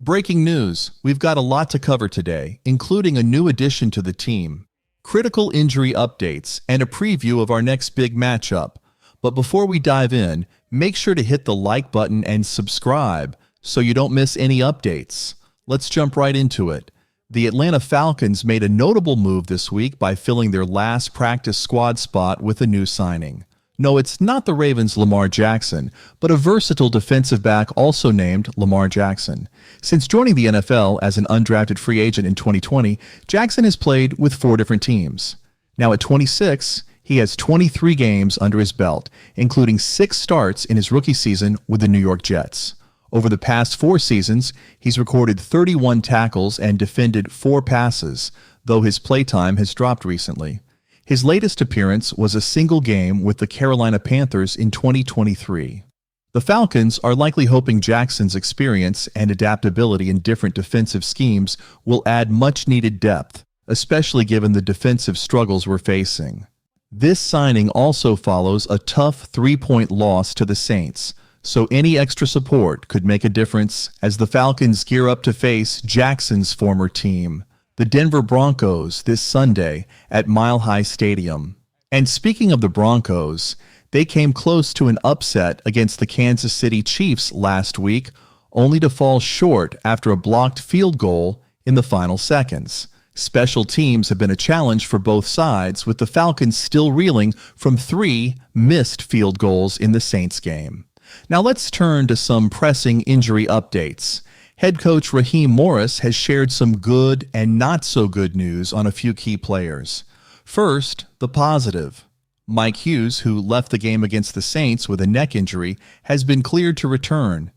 Breaking news, we've got a lot to cover today, including a new addition to the team, critical injury updates, and a preview of our next big matchup. But before we dive in, make sure to hit the like button and subscribe so you don't miss any updates. Let's jump right into it. The Atlanta Falcons made a notable move this week by filling their last practice squad spot with a new signing. No, it's not the Ravens' Lamar Jackson, but a versatile defensive back also named Lamar Jackson. Since joining the NFL as an undrafted free agent in 2020, Jackson has played with 4 different teams. Now at 26, he has 23 games under his belt, including 6 starts in his rookie season with the New York Jets. Over the past 4 seasons, he's recorded 31 tackles and defended 4 passes, though his playtime has dropped recently. His latest appearance was a single game with the Carolina Panthers in 2023. The Falcons are likely hoping Jackson's experience and adaptability in different defensive schemes will add much-needed depth, especially given the defensive struggles we're facing. This signing also follows a tough 3-point loss to the Saints, so any extra support could make a difference as the Falcons gear up to face Jackson's former team, the Denver Broncos, this Sunday at Mile High Stadium. And speaking of the Broncos, they came close to an upset against the Kansas City Chiefs last week, only to fall short after a blocked field goal in the final seconds. Special teams have been a challenge for both sides, with the Falcons still reeling from 3 missed field goals in the Saints game. Now let's turn to some pressing injury updates. Head coach Raheem Morris has shared some good and not so good news on a few key players. First, the positive. Mike Hughes, who left the game against the Saints with a neck injury, has been cleared to return.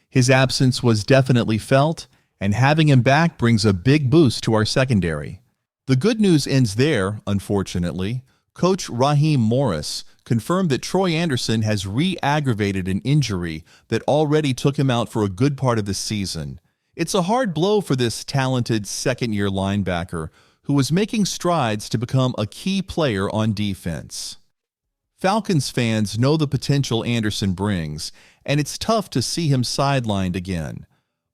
His absence was definitely felt, and having him back brings a big boost to our secondary. The good news ends there, unfortunately. Coach Raheem Morris confirmed that Troy Anderson has re-aggravated an injury that already took him out for a good part of the season. It's a hard blow for this talented second-year linebacker who was making strides to become a key player on defense. Falcons fans know the potential Anderson brings, and it's tough to see him sidelined again.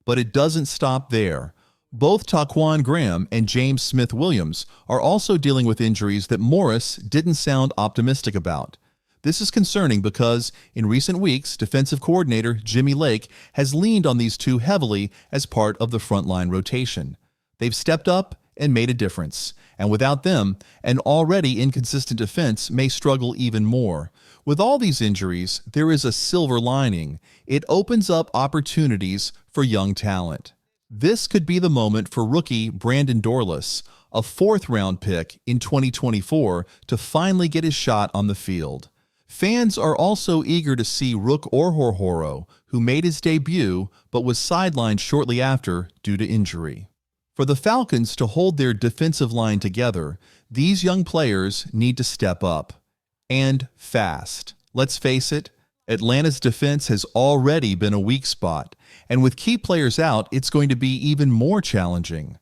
But it doesn't stop there. Both Taquan Graham and James Smith-Williams are also dealing with injuries that Morris didn't sound optimistic about. This is concerning because, in recent weeks, defensive coordinator Jimmy Lake has leaned on these two heavily as part of the frontline rotation. They've stepped up and made a difference, and without them, an already inconsistent defense may struggle even more. With all these injuries, there is a silver lining. It opens up opportunities for young talent. This could be the moment for rookie Brandon Dorlus, a 4th-round pick in 2024, to finally get his shot on the field. Fans are also eager to see Rook Orhorhoro, who made his debut but was sidelined shortly after due to injury. For the Falcons to hold their defensive line together, these young players need to step up. And fast. Let's face it, Atlanta's defense has already been a weak spot, and with key players out, it's going to be even more challenging.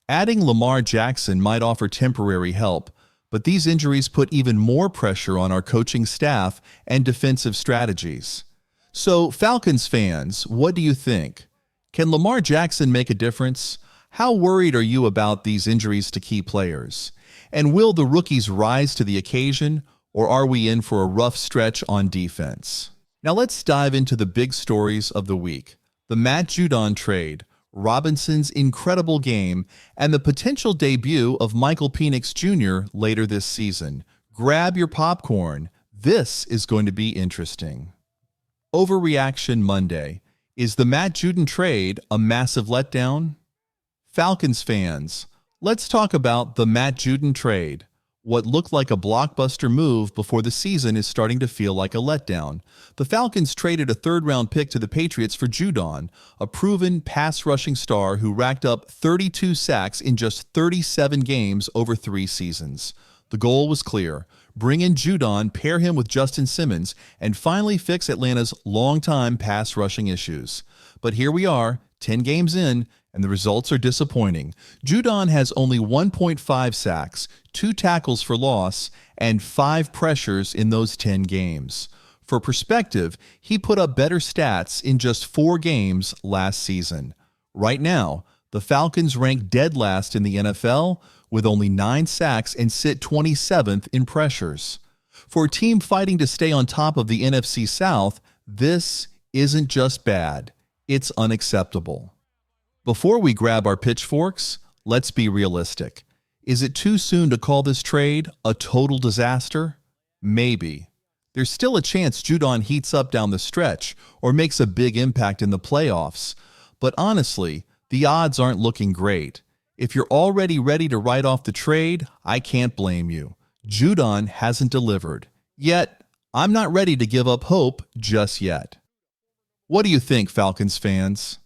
Adding Lamar Jackson might offer temporary help, but these injuries put even more pressure on our coaching staff and defensive strategies. So, Falcons fans, what do you think? Can Lamar Jackson make a difference? How worried are you about these injuries to key players? And will the rookies rise to the occasion, or are we in for a rough stretch on defense? Now let's dive into the big stories of the week. The Matt Judon trade, Robinson's incredible game, and the potential debut of Michael Penix Jr. later this season. Grab your popcorn. This is going to be interesting. Overreaction Monday. Is the Matt Judon trade a massive letdown? Falcons fans, let's talk about the Matt Judon trade. What looked like a blockbuster move before the season is starting to feel like a letdown. The Falcons traded a 3rd-round pick to the Patriots for Judon, a proven pass-rushing star who racked up 32 sacks in just 37 games over 3 seasons. The goal was clear. Bring in Judon, pair him with Justin Simmons, and finally fix Atlanta's longtime pass-rushing issues. But here we are, 10 games in, and the results are disappointing. Judon has only 1.5 sacks, 2 tackles for loss, and 5 pressures in those 10 games. For perspective, he put up better stats in just 4 games last season. Right now, the Falcons rank dead last in the NFL with only 9 sacks and sit 27th in pressures. For a team fighting to stay on top of the NFC South, this isn't just bad, it's unacceptable. Before we grab our pitchforks, let's be realistic. Is it too soon to call this trade a total disaster? Maybe. There's still a chance Judon heats up down the stretch or makes a big impact in the playoffs. But honestly, the odds aren't looking great. If you're already ready to write off the trade, I can't blame you. Judon hasn't delivered. Yet, I'm not ready to give up hope just yet. What do you think, Falcons fans?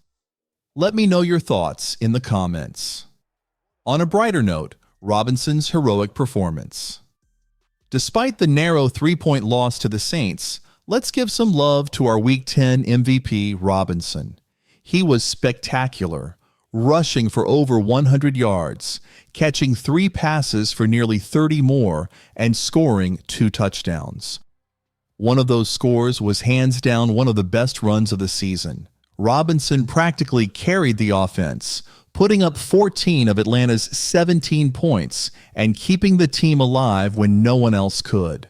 Let me know your thoughts in the comments. On a brighter note, Robinson's heroic performance. Despite the narrow 3-point loss to the Saints, let's give some love to our Week 10 MVP, Robinson. He was spectacular, rushing for over 100 yards, catching 3 passes for nearly 30 more, and scoring 2 touchdowns. One of those scores was hands down one of the best runs of the season. Robinson practically carried the offense, putting up 14 of Atlanta's 17 points and keeping the team alive when no one else could.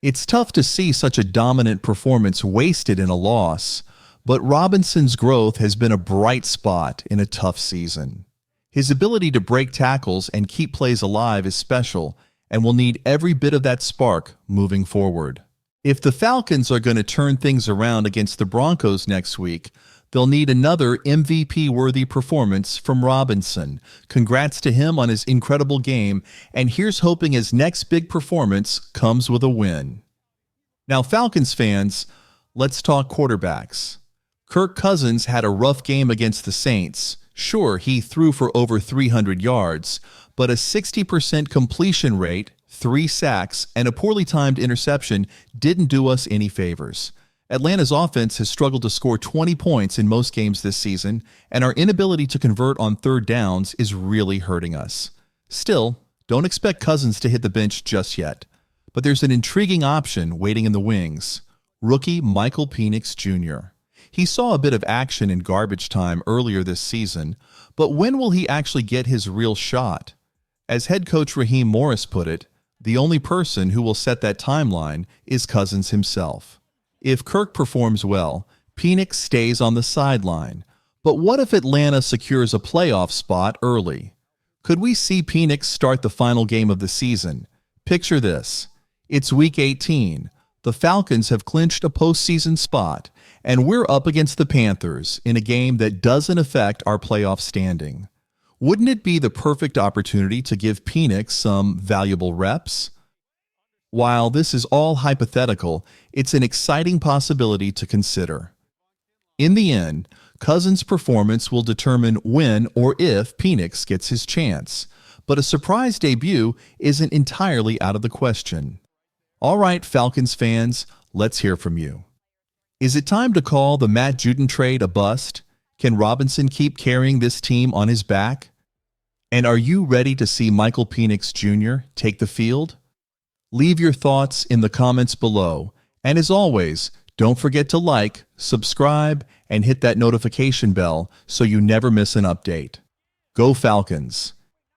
It's tough to see such a dominant performance wasted in a loss, but Robinson's growth has been a bright spot in a tough season. His ability to break tackles and keep plays alive is special and will need every bit of that spark moving forward. If the Falcons are going to turn things around against the Broncos next week, they'll need another MVP-worthy performance from Robinson. Congrats to him on his incredible game, and here's hoping his next big performance comes with a win. Now, Falcons fans, let's talk quarterbacks. Kirk Cousins had a rough game against the Saints. Sure, he threw for over 300 yards, but a 60% completion rate, 3 sacks, and a poorly timed interception didn't do us any favors. Atlanta's offense has struggled to score 20 points in most games this season, and our inability to convert on third downs is really hurting us. Still, don't expect Cousins to hit the bench just yet. But there's an intriguing option waiting in the wings. Rookie Michael Penix Jr. He saw a bit of action in garbage time earlier this season, but when will he actually get his real shot? As head coach Raheem Morris put it, the only person who will set that timeline is Cousins himself. If Kirk performs well, Penix stays on the sideline. But what if Atlanta secures a playoff spot early? Could we see Penix start the final game of the season? Picture this. It's Week 18. The Falcons have clinched a postseason spot, and we're up against the Panthers in a game that doesn't affect our playoff standing. Wouldn't it be the perfect opportunity to give Penix some valuable reps? While this is all hypothetical, it's an exciting possibility to consider. In the end, Cousins' performance will determine when or if Penix gets his chance, but a surprise debut isn't entirely out of the question. All right, Falcons fans, let's hear from you. Is it time to call the Matt Judon trade a bust? Can Robinson keep carrying this team on his back? And are you ready to see Michael Penix Jr. take the field? Leave your thoughts in the comments below. And as always, don't forget to like, subscribe, and hit that notification bell so you never miss an update. Go Falcons!